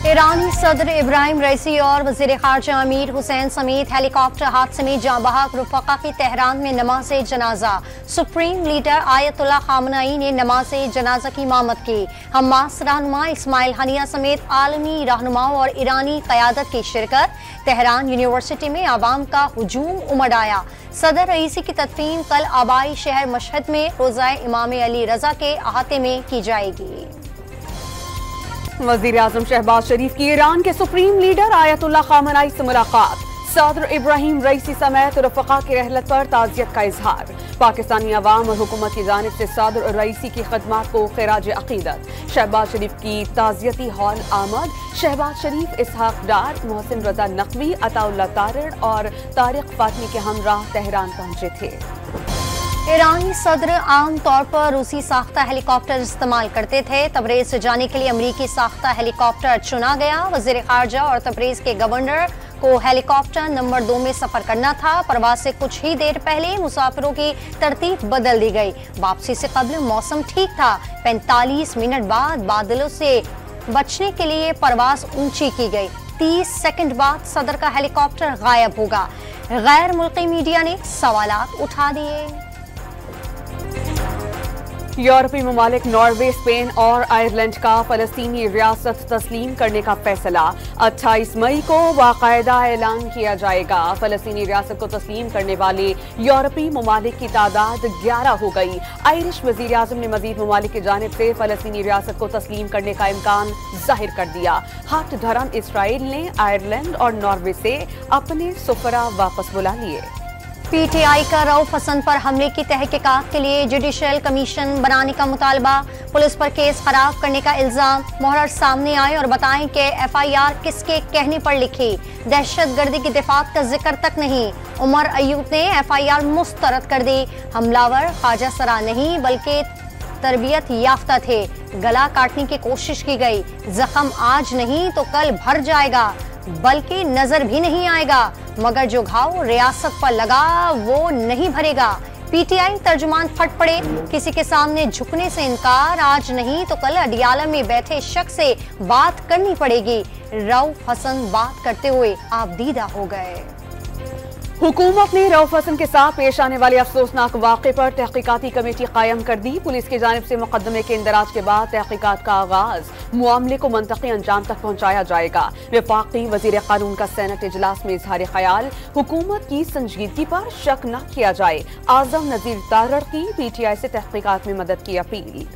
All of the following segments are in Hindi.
ईरानी सदर इब्राहिम रईसी और वज़ीर ख़ारजा अमीर हुसैन समेत हेलीकॉप्टर हादसे में जाँ बहक रुफ़क़ा की तेहरान में नमाज जनाजा। सुप्रीम लीडर आयतुल्लाह ख़ामनई ने नमाज जनाजा की इमामत की। हमास रहनुमा इस्माइल हनिया समेत आलमी रहनुमाओं और ईरानी क़यादत की शिरकत। तेहरान यूनिवर्सिटी में आवाम का हुजूम उमड़ आया। सदर रईसी की तदफीन कल आबाई शहर मशहद में रोज़ा इमाम अली रज़ा के अहाते में की जाएगी। वज़ीर आज़म शहबाज शरीफ की ईरान के सुप्रीम लीडर आयतुल्लाह ख़ामनई से मुलाकात। सदर इब्राहिम रईसी समेत रफ़क़ा की रहलत पर ताज़ियत का इजहार। पाकिस्तानी अवाम और हुकूमत की जानिब से सदर रईसी की खदमात को खिराज अक़ीदत। शहबाज शरीफ की ताज़ियती हॉल आमद। शहबाज शरीफ, इसहाक डार, मोहसिन रजा नकवी, अताउल्लाह तारिड़ और तारिक फातमी के हमराह तेहरान पहुंचे थे। ईरानी सदर आम तौर पर रूसी साख्ता हेलीकॉप्टर इस्तेमाल करते थे। तबरेज से जाने के लिए अमरीकी साख्ता हेलीकॉप्टर चुना गया। वज़ीर ख़ारजा और तबरेज के गवर्नर को हेलीकॉप्टर नंबर 2 में सफर करना था। परवाज से कुछ ही देर पहले मुसाफिरों की तरतीब बदल दी गई। वापसी से कबल मौसम ठीक था। 45 मिनट बाद बादलों से बचने के लिए परवाज ऊंची की गई। 30 सेकंड बाद सदर का हेलीकॉप्टर गायब होगा। गैर मुल्की मीडिया ने सवालात उठा दिए। यूरोपीय ममालिक नॉर्वे, स्पेन और आयरलैंड का फलस्तीनी रियासत तस्लीम करने का फैसला। 28 मई को बाकायदा ऐलान किया जाएगा। फलस्तीनी रियासत को तस्लीम करने वाले यूरोपीय ममालिक की तादाद 11 हो गई। आयरिश वज़ीर आज़म ने मजीद ममालिक की जानिब से फलस्तीनी रियासत को तस्लीम करने का इम्कान जाहिर कर दिया। हाथ धर्म इसराइल ने आयरलैंड और नॉर्वे से अपने सुफरा वापस बुला लिए। पीटीआई का रऊफ हसन पर हमले की तहकीकात के लिए जुडिशल कमीशन बनाने का मुतालबा। पुलिस पर केस खराब करने का इल्जाम। मोहर सामने आए और बताएं कि एफआईआर किसके कहने पर लिखी। दहशतगर्दी की दिफात का जिक्र तक नहीं। उमर अयूब ने एफआईआर मुस्तरद कर दी। हमलावर ख्वाजा सरा नहीं बल्कि तरबियत याफ्ता थे। गला काटने की कोशिश की गई। जख्म आज नहीं तो कल भर जाएगा, बल्कि नजर भी नहीं आएगा, मगर जो घाव रियासत पर लगा वो नहीं भरेगा। पीटीआई तर्जुमान फट पड़े। किसी के सामने झुकने से इनकार, आज नहीं तो कल अडियाला में बैठे शख्स से बात करनी पड़ेगी। रऊफ हसन बात करते हुए आपदीदा हो गए। हुकूमत ने रऊफ हसन के साथ पेश आने वाले अफसोसनाक वाक़े पर तहकीकाती कमेटी कायम कर दी। पुलिस की जानिब से मुकदमे के इंदराज के बाद तहकीकात का आगाज। मामले को मंतकी अंजाम तक पहुंचाया जाएगा। वफाकी वज़ीर कानून का सेनेट इजलास में इजहार ख्याल। हुकूमत की संजीदगी पर शक न किया जाए। आजम नज़ीर तारड़ की पीटीआई से तहकीकात में मदद की अपील।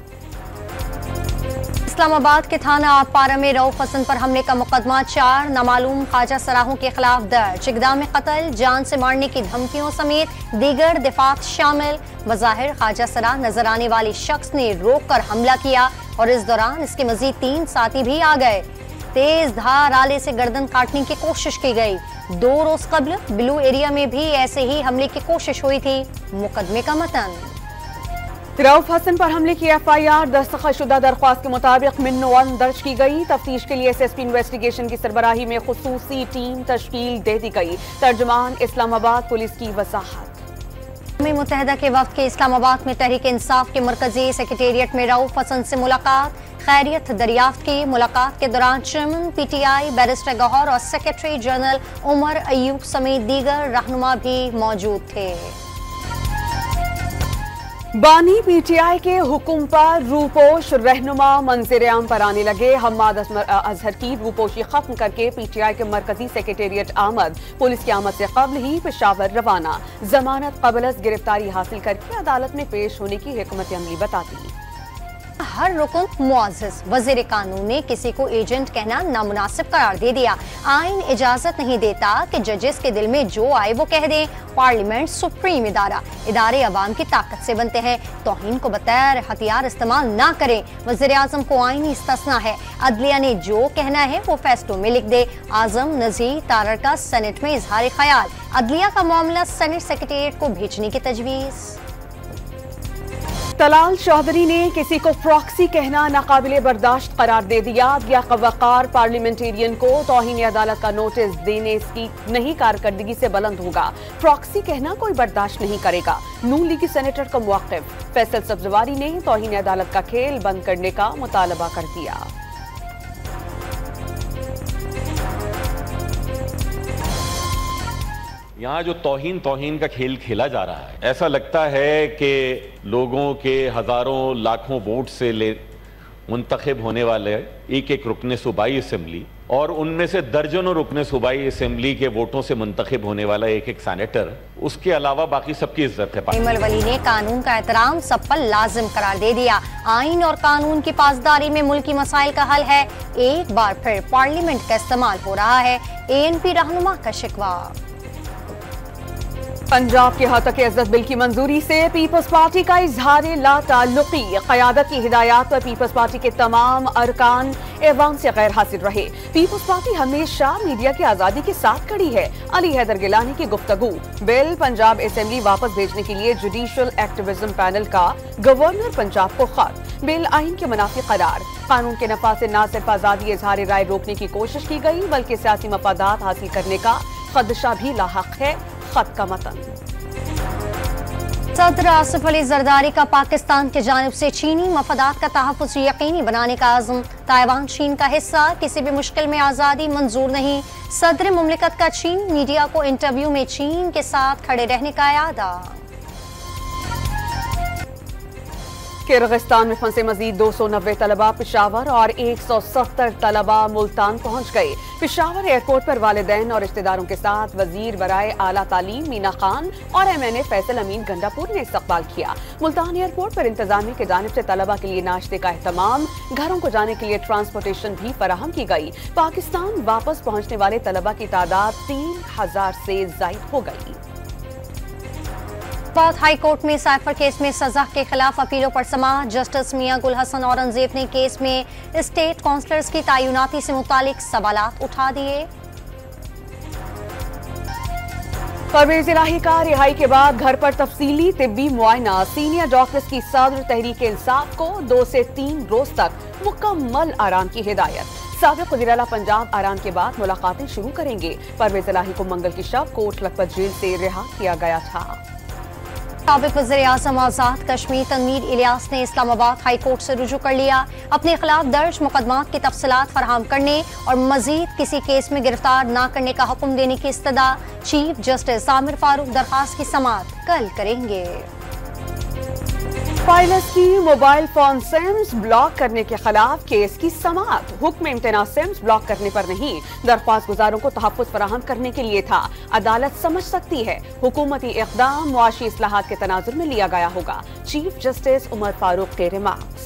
इस्लामाबाद के थाना आपारा में रऊफ हसन पर हमले का मुकदमा 4 नामालूम ख्वाजा सराहों के खिलाफ दर्ज। इक़दाम कत्ल, जान से मारने की धमकियों समेत दीगर दिफात शामिल। बज़ाहिर ख्वाजा सराह नजर आने वाले शख्स ने रोक कर हमला किया और इस दौरान इसके मजीद 3 साथी भी आ गए। तेज धार आले से गर्दन काटने की कोशिश की गई। 2 रोज कबल बिलू एरिया में भी ऐसे ही हमले की कोशिश हुई थी। मुकदमे का मतन। रऊफ हसन पर हमले की एफआईआर दस्तखतशुदा दरख्वास्त के मुताबिक मिन्नो 1 दर्ज की गई। तफ्तीश के लिए एसएसपी इन्वेस्टिगेशन की सरबराही में खुसूसी टीम तश्कील दे दी गई। तर्जुमान इस्लामाबाद पुलिस की वजाहत। अक़वाम मुत्तहिदा के वक्त के इस्लामाबाद में तहरीक इंसाफ के मरकजी सेक्रेटेरिएट में रऊफ हसन से मुलाकात। खैरियत दरियाफ्त की। मुलाकात के दौरान चेयरमैन पीटीआई बैरिस्टर गौहर और सेक्रेटरी जनरल उमर अयूब समेत दीगर रहनुमा भी मौजूद थे। बानी पीटीआई के हुक्म पर रूपोश रहनुमा मंजर आम पर आने लगे। हम्माद अजहर की रूपोशी खत्म करके पीटीआई के मरकजी सेक्रेटेरिएट आमद। पुलिस की आमद से कबल ही पेशावर रवाना। जमानत कबलस गिरफ्तारी हासिल करके अदालत में पेश होने की हिकमत अमली बताती। हर रुकन मुआज़िज़। वज़ीर कानून ने किसी को एजेंट कहना नामुनासिब करार दे दिया। आइन इजाजत नहीं देता कि जजेस के दिल में जो आए वो कह दें। पार्लियामेंट सुप्रीम इदारे अवाम की ताकत से बनते हैं। तौहीन को बतौर हथियार इस्तेमाल ना करें। वज़ीर आज़म को आईनी इस्तिस्ना है। अदलिया ने जो कहना है वो फैसलों में लिख दे। आजम नज़ीर तारड़ का सेनेट में इजहार ख्याल। अदलिया का मामला सेनेट सेक्रेटेरिएट को भेजने की तजवीज़। तलाल चौधरी ने किसी को प्रॉक्सी कहना नाकाबिले बर्दाश्त करार दे दिया। वक़ार पार्लियामेंटेरियन को तौहीन अदालत का नोटिस देने इसकी नहीं कारकर्दगी से बुलंद होगा। प्रॉक्सी कहना कोई बर्दाश्त नहीं करेगा। नून लीगी सेनेटर का मुवाक़िफ फैसल सब्ज़वारी ने तौहीन अदालत का खेल बंद करने का मुतालबा कर दिया। यहाँ जो तौहीन का खेल खेला जा रहा है, ऐसा लगता है कि लोगों के हजारों लाखों वोट से मुंतखब होने वाले एक एक रुकने सूबाई असेंबली और उनमें से दर्जनों रुकने सूबाई असेंबली के वोटों से मुंतखब होने वाला एक एक सेनेटर, उसके अलावा बाकी सबकी इज्जत है। इमल वली ने कानून का एहतराम सब पर लाजिम करार दे दिया। आइन और कानून की पासदारी में मुल्की मसाइल का हल है। एक बार फिर पार्लियामेंट का इस्तेमाल हो रहा है, ANP रहनुमा का शिकवा। पंजाब के हतक इज्जत बिल की मंजूरी से पीपल्स पार्टी का इजहार ला ताल्लुकी। क़यादत की हिदायत पर पीपल्स पार्टी के तमाम अरकान ऐवान से गैर हाजिर रहे। पीपल्स पार्टी हमेशा मीडिया की आजादी के साथ खड़ी है। अली हैदर गिलानी की गुफ्तगू। बिल पंजाब असेंबली वापस भेजने के लिए जुडिशल एक्टिविज्म पैनल का गवर्नर पंजाब को खत। बिल आइन के मुनाफी करार। कानून के नफा से न सिर्फ आजादी इजहार राय रोकने की कोशिश की गई बल्कि सियासी मफादात हासिल करने का खदशा भी लाहक है। खत का मतन। सदर आसिफ अली जरदारी का पाकिस्तान की जानिब से चीनी मफादात का तहफ़्फ़ुज़ यकीनी बनाने का आज़म। ताइवान चीन का हिस्सा, किसी भी मुश्किल में आज़ादी मंजूर नहीं। सदर मुमलिकत का चीन मीडिया को इंटरव्यू में चीन के साथ खड़े रहने का यादा। किर्गिस्तान में फंसे मजीद 290 तलबा पेशावर और 170 तलबा मुल्तान पहुंच गए। पेशावर एयरपोर्ट पर वालिदैन और रिश्तेदारों के साथ वजीर बराए आला तालीम मीना खान और MNA फैसल अमीन गंडापुर ने इस्तकबाल किया। मुल्तान एयरपोर्ट पर इंतजामिया की जानिब से तलबा के लिए नाश्ते का एहतमाम, घरों को जाने के लिए ट्रांसपोर्टेशन भी फराहम की गई। पाकिस्तान वापस पहुंचने वाले तलबा की तादाद 3000 से जायद हो गई। हाई कोर्ट में साइफर केस में सजा के खिलाफ अपीलों पर समाअत। जस्टिस मियां गुल हसन औरंगजेब ने केस में स्टेट काउंसलर्स की तैनाती से मुतालिक सवालात उठा दिए। परवेज इलाही का रिहाई के बाद घर पर तफसीली तिब्बी मुआयना। सीनियर डॉक्टर्स की सदर तहरीक इंसाफ को 2 से 3 रोज तक मुकम्मल आराम की हिदायत। साबिक वज़ीर आला पंजाब आराम के बाद मुलाकातें शुरू करेंगे। परवेज इलाही को मंगल की शब कोट लखपत जेल से रिहा किया गया था। साबिक वज़ीर आज़म आज़ाद कश्मीर तनवीर इलियास ने इस्लामाबाद हाई कोर्ट से रुजू कर लिया। अपने खिलाफ दर्ज मुकदमात की तफसीलात फराहम करने और मजीद किसी केस में गिरफ्तार न करने का हुक्म देने की इस्तदा। चीफ जस्टिस आमिर फारूक दरखास्त की समाअत कल करेंगे। पायलट की मोबाइल फोन सिम्स ब्लॉक करने के खिलाफ केस की समाअत। हुक्म इम्तना सिम्स ब्लॉक करने पर नहीं, दरख्वास्त गुजारों को तहफ़्फ़ुज़ फराहम करने के लिए था। अदालत समझ सकती है हुकूमती इक़दाम मुआशी इस्लाहात के तनाजुर में लिया गया होगा। चीफ जस्टिस उमर फारूक के रिमार्क्स।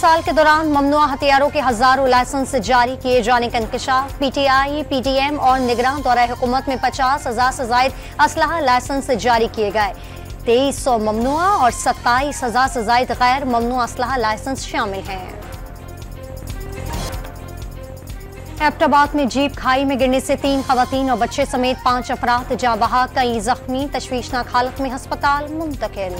साल के दौरान ममनुआ हथियारों के हजारों लाइसेंस जारी किए जाने का इंकशाफ। PTI, PTM और निगरान दौरा हुकूमत में 50,000 से जायद असलहा लाइसेंस जारी किए गए। 2300 ममनुआ और 27,000 से जायद गैर ममनुआ असलहा लाइसेंस शामिल हैं। एबटाबाद में जीप खाई में गिरने से 3 खवातीन और बच्चे समेत 5 अफराद जाँ बहक, कई जख्मी, तशवीशनाक हालत में अस्पताल मुंतकिल।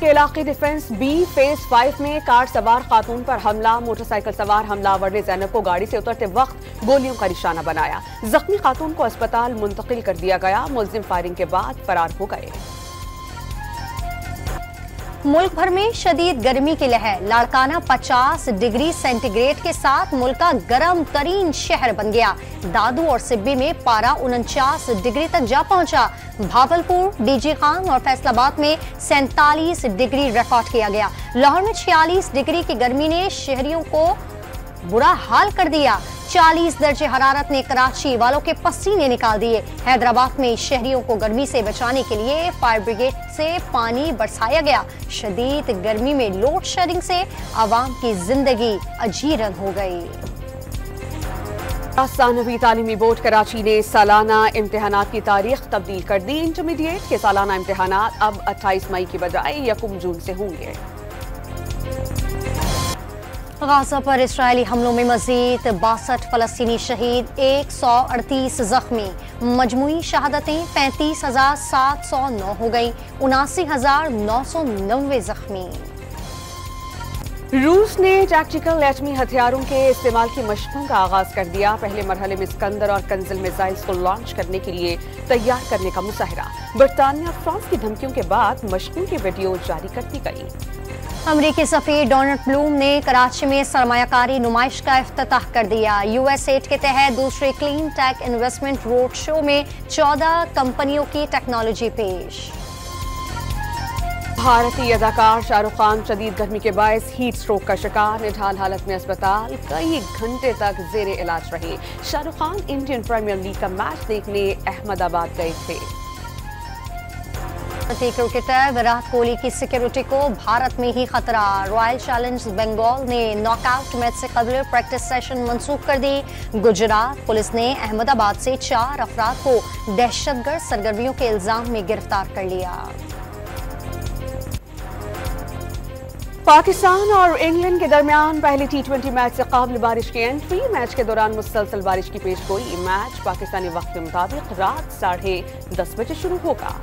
के इलाके डिफेंस B फेज 5 में कार सवार खातून पर हमला। मोटरसाइकिल सवार हमलावर ने ज़ैनब को गाड़ी से उतरते वक्त गोलियों का निशाना बनाया। जख्मी खातून को अस्पताल मुंतकिल कर दिया गया। मुलजिम फायरिंग के बाद फरार हो गए। मुल्क भर में शदीद गर्मी की लहर। लाड़काना 50 डिग्री सेंटीग्रेड के साथ मुल्क का गर्म तरीन शहर बन गया। दादू और सिब्बी में पारा 49 डिग्री तक जा पहुंचा। भावलपुर, DG खान और फैसलाबाद में 47 डिग्री रिकॉर्ड किया गया। लाहौर में 46 डिग्री की गर्मी ने शहरियों को बुरा हाल कर दिया। 40 दर्जे हरारत ने कराची वालों के पसीने निकाल दिए। हैदराबाद में शहरियों को गर्मी से बचाने के लिए फायर ब्रिगेड से पानी बरसाया गया। शदीद गर्मी में लोड शेडिंग से आवाम की जिंदगी अजीरन हो गई। सानवी तालीमी बोर्ड कराची ने सालाना इम्तिहानात की तारीख तब्दील कर दी। इंटरमीडिएट के सालाना इम्तिहानात अब 28 मई की बजाय 1 जून से होंगे। गाजा पर इसराइली हमलों में मजीद 62 फलस्तीनी शहीद, 138 जख्मी। मजमूई शहादतें 35,709 हो गई, 79,990 जख्मी। रूस ने टैक्टिकल एटमी हथियारों के इस्तेमाल की मशकों का आगाज कर दिया। पहले मरहले में सिकंदर और कंजल मिसाइल्स को लॉन्च करने के लिए तैयार करने का मुजाहरा। बरतानिया और फ्रांस की धमकियों के बाद मशकों की वीडियो जारी कर दी गई। अमरीकी सफीर डोनाल्ड ब्लूम ने कराची में सरमायाकारी नुमाइश का इफ्तिताह कर दिया। US8 के तहत दूसरे clean tech investment road show में 14 कंपनियों की टेक्नोलॉजी पेश। भारतीय अदाकार शाहरुख खान शदीद गर्मी के बायस हीट स्ट्रोक का शिकार, निढाल हालत में अस्पताल, कई घंटे तक जेरे इलाज रहे। Shahrukh Khan Indian premier league का मैच देखने अहमदाबाद गए थे। क्रिकेटर विराट कोहली की सिक्योरिटी को भारत में ही खतरा। रॉयल चैलेंजर्स बंगाल ने नॉकआउट मैच से कबल प्रैक्टिस सेशन मंसूख कर दी। गुजरात पुलिस ने अहमदाबाद से 4 अफराद को दहशतगर्द सरगर्मियों के इल्जाम में गिरफ्तार कर लिया। पाकिस्तान और इंग्लैंड के दरमियान पहले T20 मैच से काबिल बारिश की एंट्री। मैच के दौरान मुसलसल बारिश की पेशगोई। मैच पाकिस्तानी वक्त के मुताबिक रात 10:30 बजे शुरू होगा।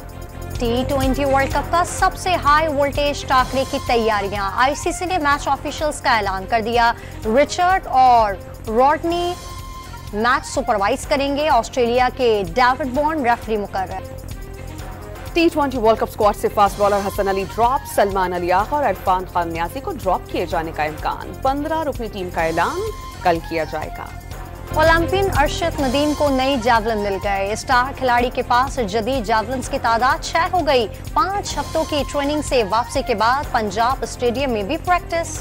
T20 वर्ल्ड कप का सबसे हाई वोल्टेज टाकरे की तैयारियां। ICC ने मैच ऑफिशियल्स का ऐलान कर दिया। रिचर्ड और रॉडनी मैच सुपरवाइज करेंगे। ऑस्ट्रेलिया के डेविड बॉर्न रेफरी मुकर्रर। T20 वर्ल्ड कप स्क्वाड से fast bowler Hasan Ali drop, Salman Ali Agha और इरफान खान न्याजी को ड्रॉप किए जाने का इम्कान। 15 रुकनी टीम का ऐलान कल किया जाएगा। ओलंपियन अरशद नदीम को नई जैवलिन मिल गए। स्टार खिलाड़ी के पास जदीद जैवलिन्स की तादाद 6 हो गई। 5 हफ्तों की ट्रेनिंग से वापसी के बाद पंजाब स्टेडियम में भी प्रैक्टिस।